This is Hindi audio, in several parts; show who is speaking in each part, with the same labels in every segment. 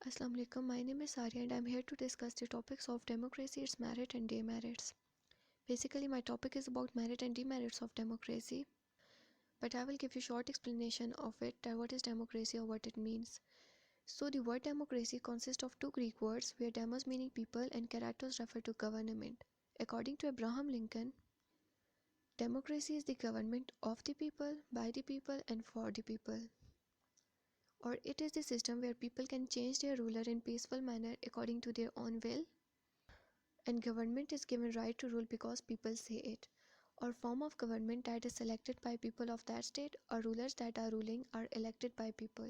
Speaker 1: Assalamu alaikum. My name is Arya and I'm here to discuss the topics of democracy, its merit and demerits. Basically, my topic is about merit and demerits of democracy, but I will give you short explanation of it, that what is democracy or what it means. So, the word democracy consists of two Greek words, where demos meaning people and keratos refer to government. According to Abraham Lincoln, democracy is the government of the people, by the people and for the people. Or it is the system where people can change their ruler in peaceful manner according to their own will, and government is given right to rule because people say it, or form of government that is selected by people of that state, or rulers that are ruling are elected by people.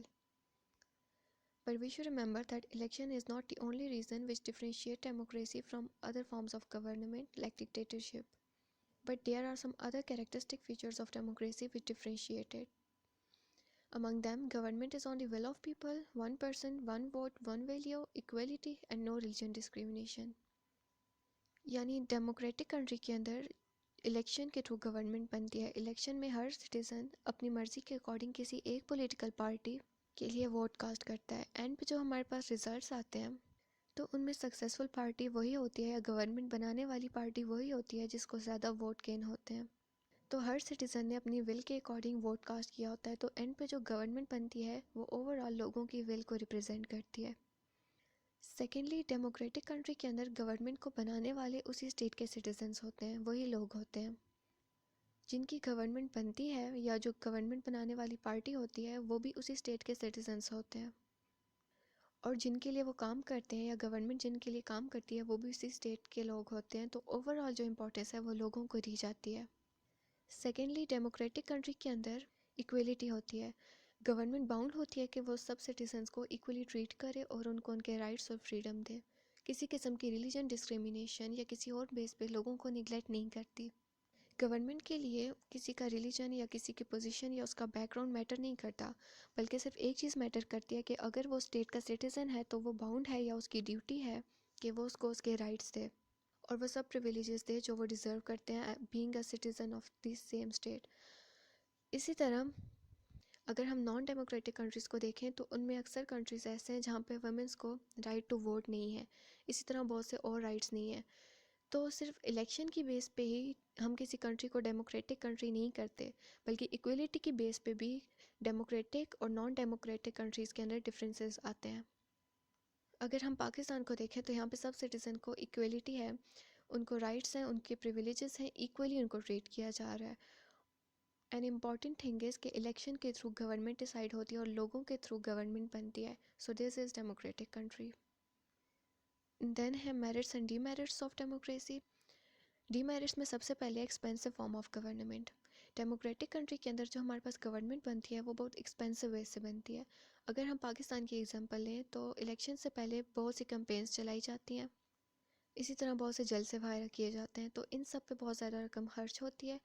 Speaker 1: But we should remember that election is not the only reason which differentiate democracy from other forms of government like dictatorship, but there are some other characteristic features of democracy which differentiate it. Among them, government is on the will of people, one person, one vote, one value, equality and no religion discrimination. यानी डेमोक्रेटिक कंट्री के अंदर इलेक्शन के थ्रू गवर्नमेंट बनती है। इलेक्शन में हर सिटीज़न अपनी मर्ज़ी के अकॉर्डिंग किसी एक पॉलिटिकल पार्टी के लिए वोट कास्ट करता है। एंड पे जो हमारे पास रिजल्ट्स आते हैं तो उनमें सक्सेसफुल पार्टी वही होती है या गवर्नमेंट बनाने वाली पार्टी वही होती है जिसको ज़्यादा वोट गेन होते हैं। तो हर सिटीज़न ने अपनी विल के अकॉर्डिंग वोट कास्ट किया होता है, तो एंड पे जो गवर्नमेंट बनती है वो ओवरऑल लोगों की विल को रिप्रेजेंट करती है। सेकेंडली, डेमोक्रेटिक कंट्री के अंदर गवर्नमेंट को बनाने वाले उसी स्टेट के सिटीजन्स होते हैं, वही लोग होते हैं। जिनकी गवर्नमेंट बनती है या जो गवर्नमेंट बनाने वाली पार्टी होती है वो भी उसी स्टेट के सिटीजन्स होते हैं, और जिनके लिए वो काम करते हैं या गवर्नमेंट जिनके लिए काम करती है वो भी उसी स्टेट के लोग होते हैं। तो ओवरऑल जो इम्पोर्टेंस है वो लोगों को दी जाती है। सेकेंडली, डेमोक्रेटिक कंट्री के अंदर इक्वलिटी होती है। गवर्नमेंट बाउंड होती है कि वो सब सिटीजन्स को इक्वली ट्रीट करे और उनको उनके राइट्स और फ्रीडम दे। किसी किस्म की रिलीजन डिस्क्रिमिनेशन या किसी और बेस पे लोगों को निगलेक्ट नहीं करती। गवर्नमेंट के लिए किसी का रिलीजन या किसी की पोजीशन या उसका बैकग्राउंड मैटर नहीं करता, बल्कि सिर्फ एक चीज़ मैटर करती है कि अगर वो स्टेट का सिटीज़न है तो वो बाउंड है या उसकी ड्यूटी है कि वो उसको उसके राइट्स दे और वो सब प्रिविलेजेस दे जो वो डिज़र्व करते हैं being a citizen of this same state. इसी तरह अगर हम नॉन डेमोक्रेटिक कंट्रीज़ को देखें तो उनमें अक्सर कंट्रीज़ ऐसे हैं जहाँ पे वुमेंस को राइट टू वोट नहीं है। इसी तरह बहुत से और राइट्स नहीं हैं। तो सिर्फ इलेक्शन की बेस पे ही हम किसी कंट्री को डेमोक्रेटिक कंट्री नहीं करते, बल्कि इक्वलिटी की बेस पे भी डेमोक्रेटिक और नॉन डेमोक्रेटिक कंट्रीज़ के अंदर डिफरेंसेस आते हैं। अगर हम पाकिस्तान को देखें तो यहाँ पे सब सिटीज़न को इक्वलिटी है, उनको राइट्स हैं, उनके प्रिविलेजेस हैं, इक्वली उनको ट्रीट किया जा रहा है। एन इम्पॉर्टेंट थिंग इज़ कि इलेक्शन के थ्रू गवर्नमेंट डिसाइड होती है और लोगों के थ्रू गवर्नमेंट बनती है। So this is democratic country. Then है merits and demerits of democracy. Demerits में सबसे पहले expensive form of government. Democratic country के अंदर जो हमारे पास गवर्नमेंट बनती है वो बहुत एक्सपेंसिव वे से बनती है। अगर हम पाकिस्तान की एग्जांपल लें तो इलेक्शन से पहले बहुत सी कैंपेन्स चलाई जाती हैं, इसी तरह बहुत से जलसे वगैरह किए जाते हैं, तो इन सब पे बहुत ज़्यादा रकम खर्च होती है,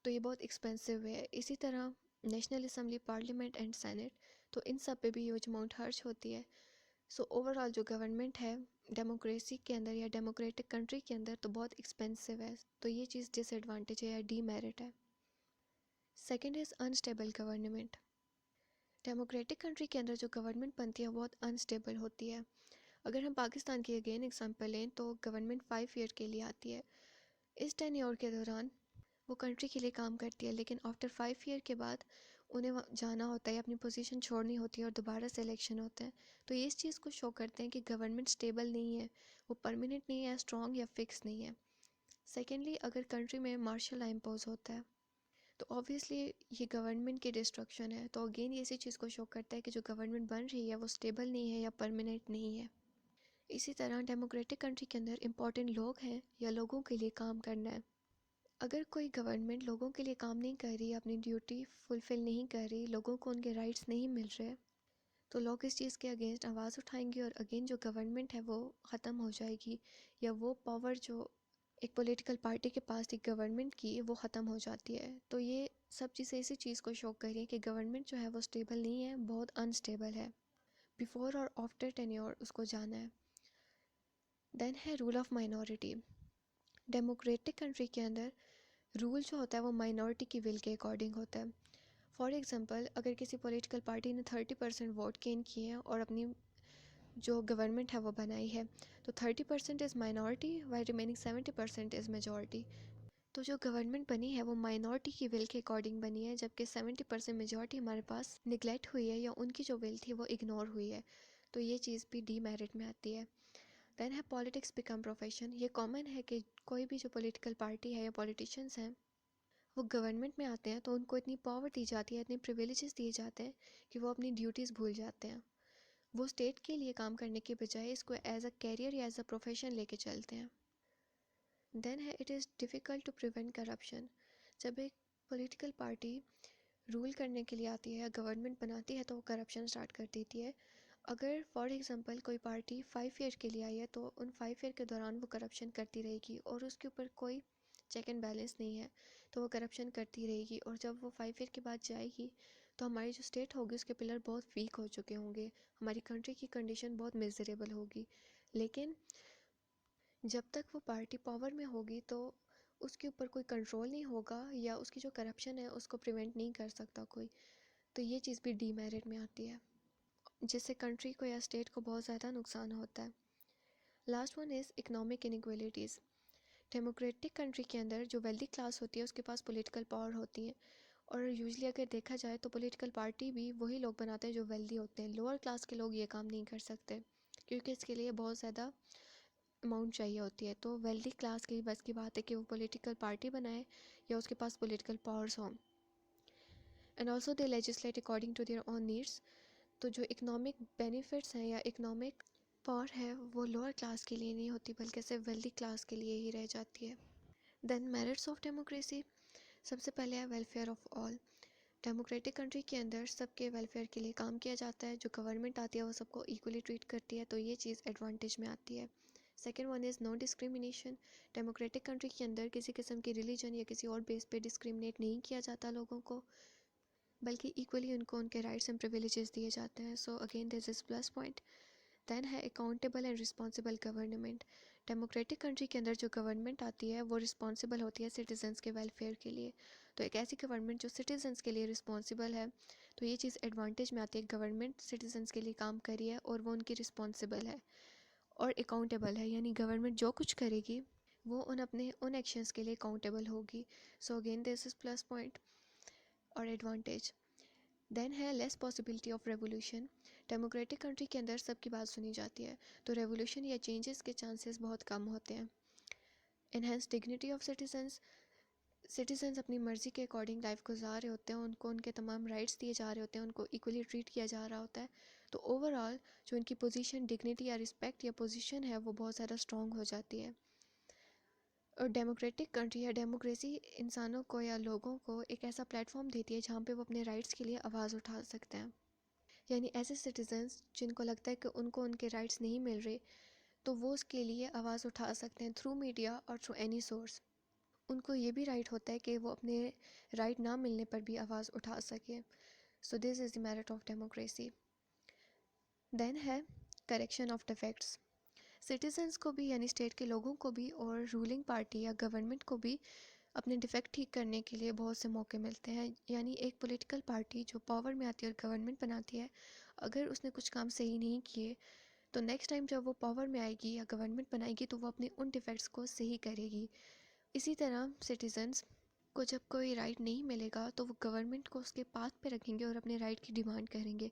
Speaker 1: तो ये बहुत एक्सपेंसिव है। इसी तरह national assembly, parliament and senate, तो इन सब पे भी ह्यूज अमाउंट खर्च होती है। सो ओवरऑल जो गवर्नमेंट है डेमोक्रेसी के अंदर या डेमोक्रेटिक कंट्री के अंदर तो बहुत एक्सपेंसिव है, तो ये चीज़ डिसएडवांटेज है या डीमेरिट है। Second is unstable government. Democratic country के अंदर जो गवर्नमेंट बनती है बहुत अनस्टेबल होती है। अगर हम पाकिस्तान की अगेन एग्जांपल लें तो गवर्नमेंट 5 ईयर के लिए आती है। इस टेन्योर के दौरान वो कंट्री के लिए काम करती है, लेकिन आफ्टर 5 ईयर के बाद उन्हें जाना होता है, अपनी पोजीशन छोड़नी होती है और दोबारा से इलेक्शन होते हैं। तो ये इस चीज़ को शो करते हैं कि गवर्नमेंट स्टेबल नहीं है, वो परमानेंट नहीं है, स्ट्रॉन्ग या फिक्स नहीं है। सेकेंडली, अगर कंट्री में मार्शल लॉ इम्पोज होता है तो ऑब्वियसली ये गवर्नमेंट की डिस्ट्रक्शन है। तो अगेन ये इसी चीज़ को शो करता है कि जो गवर्नमेंट बन रही है वो स्टेबल नहीं है या परमानेंट नहीं है। इसी तरह डेमोक्रेटिक कंट्री के अंदर इम्पॉर्टेंट लोग हैं या लोगों के लिए काम करना है। अगर कोई गवर्नमेंट लोगों के लिए काम नहीं कर रही, अपनी ड्यूटी फुलफ़िल नहीं कर रही, लोगों को उनके राइट्स नहीं मिल रहे, तो लोग इस चीज़ के अगेंस्ट आवाज़ उठाएंगे और अगेन जो गवर्नमेंट है वो ख़त्म हो जाएगी, या वो पावर जो एक पॉलिटिकल पार्टी के पास थी गवर्नमेंट की वो ख़त्म हो जाती है। तो ये सब चीज़ें इसी चीज़ को शो कर रही है कि गवर्नमेंट जो है वो स्टेबल नहीं है, बहुत अनस्टेबल है। बिफोर और आफ्टर टेन्योर उसको जाना है। देन है rule of minority. Democratic country के अंदर रूल जो होता है वो माइनॉरिटी की विल के अकॉर्डिंग होता है। फॉर एग्ज़ाम्पल, अगर किसी पॉलिटिकल पार्टी ने 30% वोट गेन किए हैं और अपनी जो गवर्नमेंट है वो बनाई है। तो 30% is minority why remaining 70% is majority. तो जो गवर्नमेंट बनी है वो माइनॉरिटी की विल के अकॉर्डिंग बनी है, जबकि 70% मेजॉरिटी हमारे पास निगलेक्ट हुई है या उनकी जो विल थी वो इग्नोर हुई है। तो ये चीज़ भी डीमेरिट में आती है। देन है पॉलिटिक्स बिकम प्रोफेशन। ये कॉमन है कि कोई भी जो पॉलिटिकल पार्टी है या पॉलिटिशियंस हैं वो गवर्नमेंट में आते हैं तो उनको इतनी पावर दी जाती है, इतने प्रिविलेजेस दिए जाते हैं कि वो अपनी ड्यूटीज़ भूल जाते हैं। वो स्टेट के लिए काम करने के बजाय इसको एज अ कैरियर या एज अ प्रोफेशन लेके चलते हैं। देन है it is difficult to prevent corruption. जब एक पॉलिटिकल पार्टी रूल करने के लिए आती है या गवर्नमेंट बनाती है तो वो करप्शन स्टार्ट कर देती है। अगर फॉर एग्जांपल कोई पार्टी 5 ईयर के लिए आई है तो उन 5 ईयर के दौरान वो करप्शन करती रहेगी और उसके ऊपर कोई चेक एंड बैलेंस नहीं है, तो वो करप्शन करती रहेगी। और जब वो 5 ईयर के बाद जाएगी तो हमारी जो स्टेट होगी उसके पिलर बहुत वीक हो चुके होंगे, हमारी कंट्री की कंडीशन बहुत मिजरेबल होगी। लेकिन जब तक वो पार्टी पावर में होगी तो उसके ऊपर कोई कंट्रोल नहीं होगा या उसकी जो करप्शन है उसको प्रिवेंट नहीं कर सकता कोई। तो ये चीज़ भी डीमेरिट में आती है, जिससे कंट्री को या स्टेट को बहुत ज़्यादा नुकसान होता है। Last one is economic inequalities. Democratic country के अंदर जो वेल्दी क्लास होती है उसके पास पॉलिटिकल पावर होती है, और यूजली अगर देखा जाए तो पॉलिटिकल पार्टी भी वही लोग बनाते हैं जो वेल्दी होते हैं। लोअर क्लास के लोग ये काम नहीं कर सकते क्योंकि इसके लिए बहुत ज़्यादा अमाउंट चाहिए होती है। तो वेल्दी क्लास की बस की बात है कि वो पॉलिटिकल पार्टी बनाए या उसके पास पॉलिटिकल पावर्स हों। And also they legislate according to their own needs. तो जो इकोनॉमिक बेनिफिट्स हैं या इकोनॉमिक पावर है वो लोअर क्लास के लिए नहीं होती बल्कि सिर्फ वेल्दी क्लास के लिए ही रह जाती है। Then merits of democracy. सबसे पहले है welfare of all. Democratic country के अंदर सबके वेलफेयर के लिए काम किया जाता है। जो गवर्नमेंट आती है वो सबको इक्वली ट्रीट करती है, तो ये चीज़ एडवांटेज में आती है। Second one is no discrimination. Democratic country के अंदर किसी किस्म की रिलीजन या किसी और बेस पे डिस्क्रिमिनेट नहीं किया जाता लोगों को, बल्कि इक्वली उनको उनके राइट्स एंड प्रिविलेजेस दिए जाते हैं। So again this is plus point. Then है accountable and responsible government. Democratic country के अंदर जो गवर्नमेंट आती है वो रिस्पॉन्सिबल होती है सिटीजन्स के वेलफेयर के लिए। तो एक ऐसी गवर्नमेंट जो सिटीजन्स के लिए रिस्पॉन्सिबल है, तो ये चीज़ एडवांटेज में आती है। गवर्नमेंट सिटीजन्स के लिए काम करी है और वो उनकी रिस्पॉन्सिबल है और अकाउंटेबल है, यानी गवर्नमेंट जो कुछ करेगी वो उन एक्शंस के लिए अकाउंटेबल होगी। सो again this is plus point और एडवांटेज। देन है less possibility of revolution. Democratic country के अंदर सबकी बात सुनी जाती है, तो रेवोल्यूशन या चेंजेस के चांसेस बहुत कम होते हैं। Enhance dignity of citizens. Citizens अपनी मर्ज़ी के अकॉर्डिंग लाइफ गुजार रहे होते हैं, उनको उनके तमाम राइट्स दिए जा रहे होते हैं, उनको इक्वली ट्रीट किया जा रहा होता है। तो ओवरऑल जो उनकी पोजीशन, डिग्निटी या रिस्पेक्ट या पोजीशन है वो बहुत ज़्यादा स्ट्रॉन्ग हो जाती है। और डेमोक्रेटिक कंट्री या डेमोक्रेसी इंसानों को या लोगों को एक ऐसा प्लेटफॉर्म देती है जहाँ पे वो अपने राइट्स के लिए आवाज़ उठा सकते हैं। यानी ऐसे सिटीजन्स जिनको लगता है कि उनको उनके राइट्स नहीं मिल रहे, तो वो उसके लिए आवाज़ उठा सकते हैं थ्रू मीडिया और थ्रू एनी सोर्स। उनको ये भी राइट होता है कि वो अपने राइट ना मिलने पर भी आवाज़ उठा सके। So this is the merit of democracy. Then है करेक्शन ऑफ डिफेक्ट्स। सिटीजन्स को भी यानी स्टेट के लोगों को भी और रूलिंग पार्टी या गवर्नमेंट को भी अपने डिफेक्ट ठीक करने के लिए बहुत से मौके मिलते हैं। यानी एक पॉलिटिकल पार्टी जो पावर में आती है और गवर्नमेंट बनाती है, अगर उसने कुछ काम सही नहीं किए तो नेक्स्ट टाइम जब वो पावर में आएगी या गवर्नमेंट बनाएगी तो वो अपने उन डिफेक्ट्स को सही करेगी। इसी तरह सिटीजन्स को जब कोई राइट नहीं मिलेगा तो वो गवर्नमेंट को उसके पाथ पे रखेंगे और अपने राइट की डिमांड करेंगे।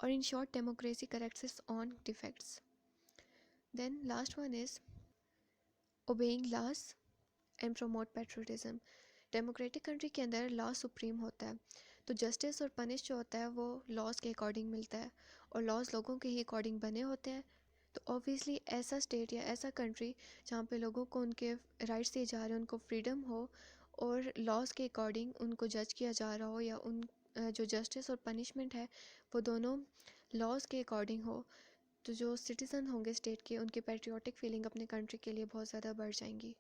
Speaker 1: और in short democracy corrects its on defects. Then last one is obeying laws and promote patriotism. Democratic country के अंदर लॉ सुप्रीम होता है, तो जस्टिस और पनिश जो होता है वो लॉज के अकॉर्डिंग मिलता है और लॉज लोगों के ही अकॉर्डिंग बने होते हैं। तो ऑब्वियसली ऐसा स्टेट या ऐसा कंट्री जहाँ पे लोगों को उनके राइट्स दिए जा रहे हैं, उनको फ्रीडम हो और लॉज के अकॉर्डिंग उनको जज किया जा रहा हो, या उन जो जस्टिस और पनिशमेंट है वो दोनों लॉज के अकॉर्डिंग हो, तो जो सिटीज़न होंगे स्टेट के उनकी पैट्रियोटिक फीलिंग अपने कंट्री के लिए बहुत ज़्यादा बढ़ जाएंगी।